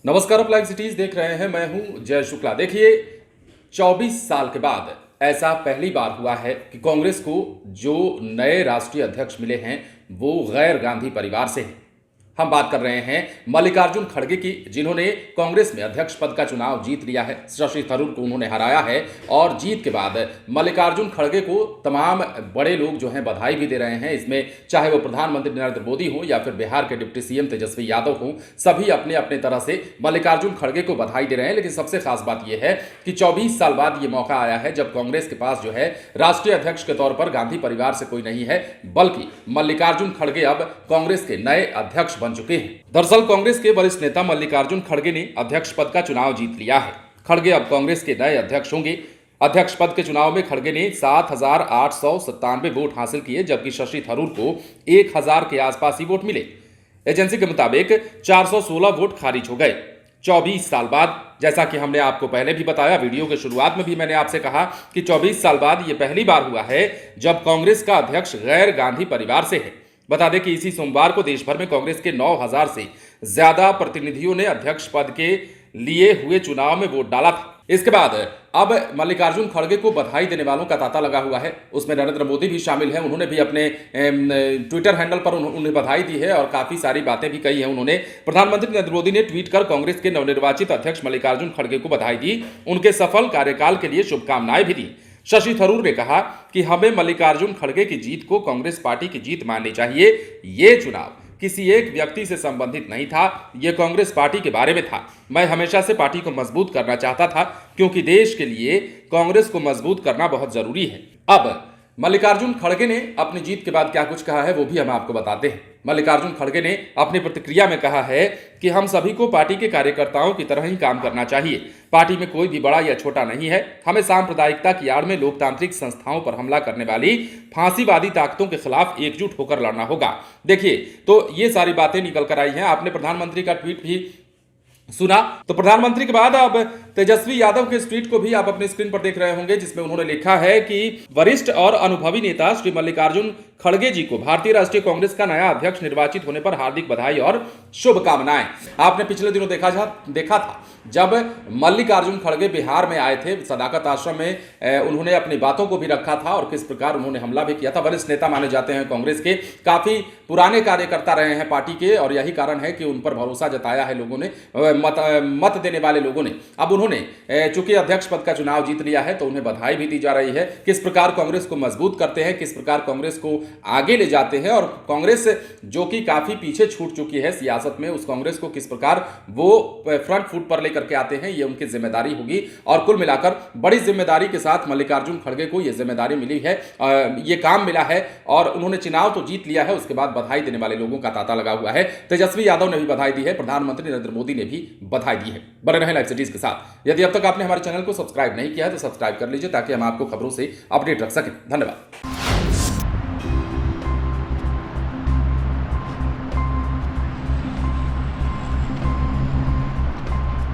नमस्कार, आप live cities देख रहे हैं। मैं हूं जय शुक्ला। देखिए, 24 साल के बाद ऐसा पहली बार हुआ है कि कांग्रेस को जो नए राष्ट्रीय अध्यक्ष मिले हैं वो गैर गांधी परिवार से हैं। हम बात कर रहे हैं मल्लिकार्जुन खड़गे की, जिन्होंने कांग्रेस में अध्यक्ष पद का चुनाव जीत लिया है। शशि थरूर को उन्होंने हराया है और जीत के बाद मल्लिकार्जुन खड़गे को तमाम बड़े लोग जो हैं बधाई भी दे रहे हैं। इसमें चाहे वो प्रधानमंत्री नरेंद्र मोदी हो या फिर बिहार के डिप्टी सीएम तेजस्वी यादव हो, सभी अपने अपने तरह से मल्लिकार्जुन खड़गे को बधाई दे रहे हैं। लेकिन सबसे खास बात यह है कि 24 साल बाद ये मौका आया है जब कांग्रेस के पास जो है राष्ट्रीय अध्यक्ष के तौर पर गांधी परिवार से कोई नहीं है, बल्कि मल्लिकार्जुन खड़गे अब कांग्रेस के नए अध्यक्ष बन चुके हैं। दरअसल कांग्रेस के वरिष्ठ नेता मल्लिकार्जुन खड़गे ने अध्यक्ष पद का चुनाव जीत लिया है। खड़गे अब कांग्रेस के नए अध्यक्ष होंगे। अध्यक्ष पद के चुनाव में खड़गे ने 7,897 वोट हासिल किए, जबकि शशि थरूर को 1,000 के आसपास ही वोट मिले। एजेंसी के मुताबिक 416 वोट खारिज हो गए। 24 साल बाद, जैसा कि हमने आपको पहले भी बताया, वीडियो के शुरुआत में भी मैंने आपसे कहा कि 24 साल बाद यह पहली बार हुआ है जब कांग्रेस का अध्यक्ष गैर गांधी परिवार से है। बता दें कि इसी सोमवार को देश भर में कांग्रेस के 9,000 से ज्यादा प्रतिनिधियों ने अध्यक्ष पद के लिए हुए चुनाव में वोट डाला था। इसके बाद अब मल्लिकार्जुन खड़गे को बधाई देने वालों का तांता लगा हुआ है। उसमें नरेंद्र मोदी भी शामिल हैं। उन्होंने भी अपने ट्विटर हैंडल पर उन्हें बधाई दी है और काफी सारी बातें भी कही हैं उन्होंने। प्रधानमंत्री नरेंद्र मोदी ने ट्वीट कर कांग्रेस के नवनिर्वाचित अध्यक्ष मल्लिकार्जुन खड़गे को बधाई दी, उनके सफल कार्यकाल के लिए शुभकामनाएं भी दी। शशि थरूर ने कहा कि हमें मल्लिकार्जुन खड़गे की जीत को कांग्रेस पार्टी की जीत माननी चाहिए। ये चुनाव किसी एक व्यक्ति से संबंधित नहीं था, यह कांग्रेस पार्टी के बारे में था। मैं हमेशा से पार्टी को मजबूत करना चाहता था, क्योंकि देश के लिए कांग्रेस को मजबूत करना बहुत जरूरी है। अब मल्लिकार्जुन खड़गे ने अपनी जीत के बाद क्या कुछ कहा है वो भी हम आपको बताते हैं। मल्लिकार्जुन खड़गे ने अपनी प्रतिक्रिया में कहा है कि हम सभी को पार्टी के कार्यकर्ताओं की तरह ही काम करना चाहिए। पार्टी में कोई भी बड़ा या छोटा नहीं है। हमें सांप्रदायिकता की आड़ में लोकतांत्रिक संस्थाओं पर हमला करने वाली फांसीवादी ताकतों के खिलाफ एकजुट होकर लड़ना होगा। देखिए, तो ये सारी बातें निकल कर आई हैं। आपने प्रधानमंत्री का ट्वीट भी सुना, तो प्रधानमंत्री के बाद अब तेजस्वी यादव के इस ट्वीट को भी आप अपने स्क्रीन पर देख रहे होंगे, जिसमें उन्होंने लिखा है कि वरिष्ठ और अनुभवी नेता श्री मल्लिकार्जुन खड़गे जी को भारतीय राष्ट्रीय कांग्रेस का नया अध्यक्ष निर्वाचित होने पर हार्दिक बधाई और शुभकामनाएं। आपने पिछले दिनों देखा था जब मल्लिकार्जुन खड़गे बिहार में आए थे, सदाकत आश्रम में उन्होंने अपनी बातों को भी रखा था और किस प्रकार उन्होंने हमला भी किया था। वरिष्ठ नेता माने जाते हैं कांग्रेस के, काफी पुराने कार्यकर्ता रहे हैं पार्टी के, और यही कारण है कि उन पर भरोसा जताया है लोगों ने, मत देने वाले लोगों ने। अब उन्होंने चूंकि अध्यक्ष पद का चुनाव जीत लिया है तो उन्हें बधाई भी दी जा रही है। किस प्रकार कांग्रेस को मजबूत करते हैं, किस प्रकार कांग्रेस को आगे ले जाते हैं, और कांग्रेस जो कि काफी पीछे छूट चुकी है सियासत में, उस कांग्रेस को किस प्रकार वो फ्रंट फुट पर लेकर के आते हैं, ये उनकी जिम्मेदारी होगी। और कुल मिलाकर बड़ी जिम्मेदारी के साथ मल्लिकार्जुन खड़गे को ये जिम्मेदारी मिली है, ये काम मिला है, और उन्होंने चुनाव तो जीत लिया है। उसके बाद बधाई देने वाले लोगों का तांता लगा हुआ है। तेजस्वी यादव ने भी बधाई दी है, प्रधानमंत्री नरेंद्र मोदी ने भी बधाई दी है। बने रहें लाइव सिटीज के साथ। यदि अब तक आपने हमारे चैनल को सब्सक्राइब नहीं किया है तो सब्सक्राइब कर लीजिए, ताकि हम आपको खबरों से अपडेट रख सकें। धन्यवाद।